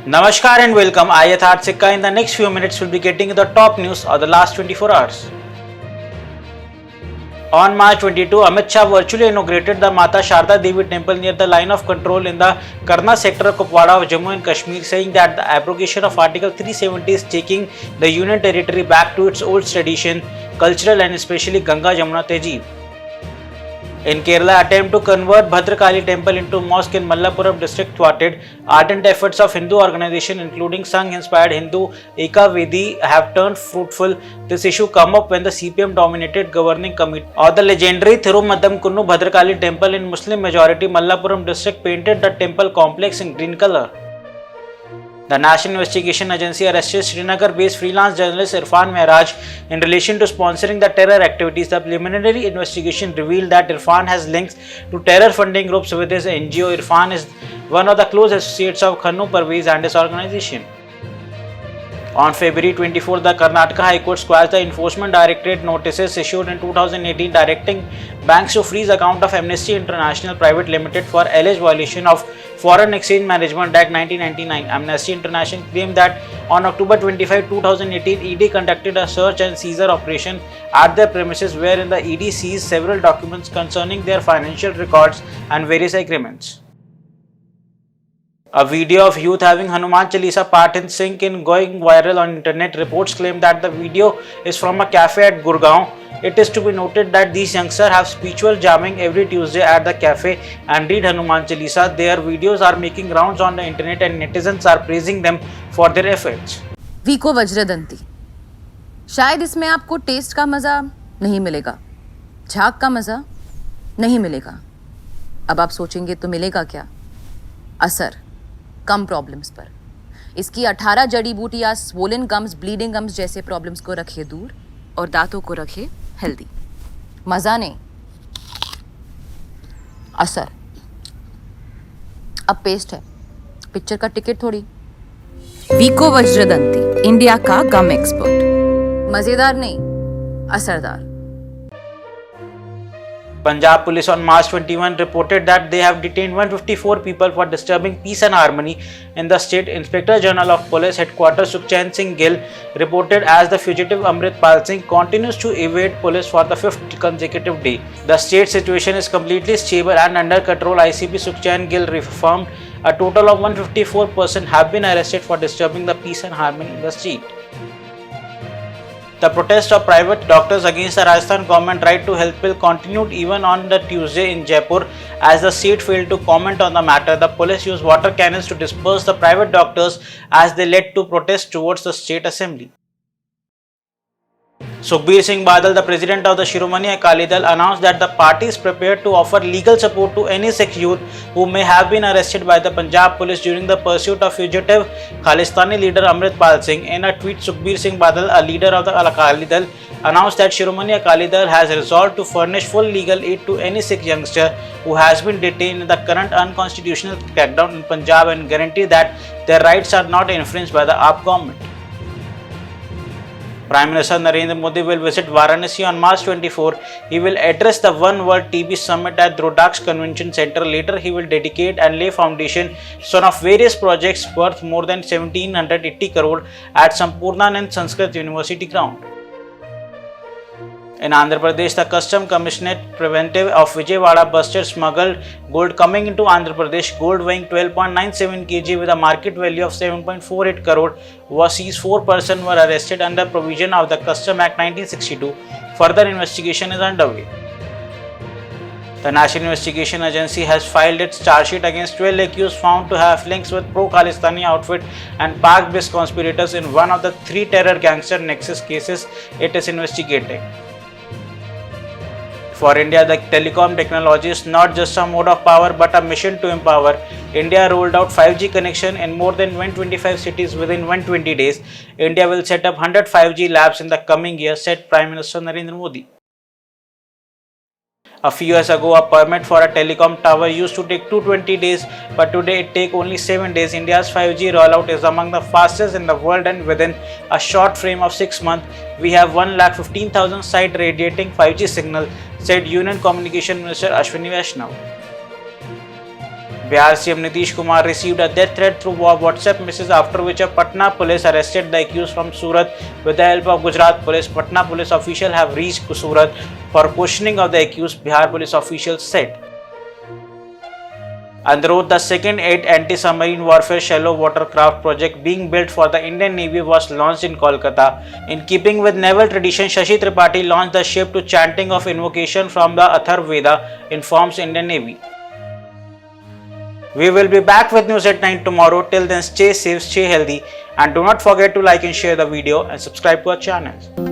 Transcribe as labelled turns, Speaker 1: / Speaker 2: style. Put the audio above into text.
Speaker 1: Namaskar and welcome. I Yatharth Sikka. In the next few minutes, we'll be getting the top news of the last 24 hours. On March 22, Amit Shah virtually inaugurated the Mata Sharda Devi temple near the line of control in the Karna sector of Kupwara of Jammu and Kashmir, saying that the abrogation of Article 370 is taking the union territory back to its old tradition, cultural and especially Ganga Jamuna Tehzeeb. In Kerala, attempt to convert Bhadrakali temple into mosque in Mallapuram district thwarted. Ardent efforts of Hindu organization including Sangh-inspired Hindu Eka Vedi have turned fruitful. This issue come up when the CPM dominated governing committee of the legendary Thirumadam-Kunnu Bhadrakali temple in Muslim majority Mallapuram district painted the temple complex in green color. The National Investigation Agency arrested Srinagar-based freelance journalist Irfan Mehraj in relation to sponsoring the terror activities. The preliminary investigation revealed that Irfan has links to terror funding groups with his NGO. Irfan is one of the close associates of Khannu Parvez and his organization. On February 24, the Karnataka High Court squashed the Enforcement Directorate notices issued in 2018 directing banks to freeze account of Amnesty International Private Limited for alleged violation of Foreign Exchange Management Act 1999. Amnesty International claimed that on October 25, 2018, ED conducted a search and seizure operation at their premises wherein the ED seized several documents concerning their financial records and various agreements. A video of youth having Hanuman Chalisa part in sync in going viral on internet. Reports claim that the video is from a cafe at Gurgaon. It is to be noted that these youngsters have spiritual jamming every Tuesday at the cafe and read Hanuman Chalisa. Their videos are making rounds on the internet and netizens are praising them for their efforts.
Speaker 2: वीको वज्रदंती, शायद इसमें आपको test का मज़ा नहीं मिलेगा, झाग का मज़ा नहीं मिलेगा। अब आप सोचेंगे तो मिलेगा क्या? असर कम प्रॉब्लम्स पर। इसकी 18 जड़ी बूटियाँ स्वोलन गम्स, ब्लीडिंग गम्स जैसे प्रॉब्लम्स को रखे दूर और दांतों को रखे हेल्दी। मज़ा नहीं, असर। अब पेस्ट है, पिक्चर का टिकट थोड़ी। वीको वज्रदंती, इंडिया का गम एक्सपर्ट। मज़ेदार नहीं, असरदार।
Speaker 1: Punjab police on March 21 reported that they have detained 154 people for disturbing peace and harmony in the state. Inspector General of Police Headquarters Sukhchand Singh Gill reported as the fugitive Amrit Pal Singh continues to evade police for the 5th consecutive day. The state situation is completely stable and under control. ICP Sukhchand Gill reaffirmed a total of 154 persons have been arrested for disturbing the peace and harmony in the state. The protest of private doctors against the Rajasthan government right to health bill continued even on the Tuesday in Jaipur as the state failed to comment on the matter. The police used water cannons to disperse the private doctors as they led to protests towards the state assembly. Sukhbir Singh Badal, the president of the Shiromani Akali Dal, announced that the party is prepared to offer legal support to any Sikh youth who may have been arrested by the Punjab police during the pursuit of fugitive Khalistani leader Amrit Pal Singh. In a tweet, Sukhbir Singh Badal, a leader of the Akali Dal, announced that Shiromani Akali Dal has resolved to furnish full legal aid to any Sikh youngster who has been detained in the current unconstitutional crackdown in Punjab and guarantee that their rights are not infringed by the AAP government. Prime Minister Narendra Modi will visit Varanasi on March 24. He will address the One World TB Summit at Drodak's Convention Center. Later, he will dedicate and lay foundation stone of various projects worth more than 1780 crore at Sampurnanand Sanskrit University ground. In Andhra Pradesh, the Custom Commissionerate Preventive of Vijayawada busted smuggled gold coming into Andhra Pradesh. Gold weighing 12.97 kg with a market value of 7.48 crore was seized. 4 persons were arrested under provision of the Custom Act 1962. Further investigation is underway. The National Investigation Agency has filed its charge sheet against 12 accused found to have links with pro-Khalistani outfit and Pak-based conspirators in one of the 3 terror gangster nexus cases it is investigating. For India, the telecom technology is not just a mode of power but a mission to empower. India rolled out 5G connection in more than 125 cities within 120 days. India will set up 100 5G labs in the coming year, said Prime Minister Narendra Modi. A few years ago, a permit for a telecom tower used to take 220 days, but today it takes only 7 days. India's 5G rollout is among the fastest in the world, and within a short frame of 6 months, we have 1,15,000 sites radiating 5G signal, said Union Communication Minister Ashwini Vaishnaw. Bihar CM Nitish Kumar received a death threat through WhatsApp message, after which a Patna police arrested the accused from Surat with the help of Gujarat police. Patna police officials have reached Surat for questioning of the accused, Bihar police officials said. Androd, the second anti-submarine warfare shallow watercraft project being built for the Indian Navy, was launched in Kolkata. In keeping with naval tradition, Shashi Tripathi launched the ship to chanting of invocation from the Atharva Veda, informs Indian Navy. We will be back with news at 9 tomorrow. Till then, stay safe, stay healthy, and do not forget to like and share the video and subscribe to our channel.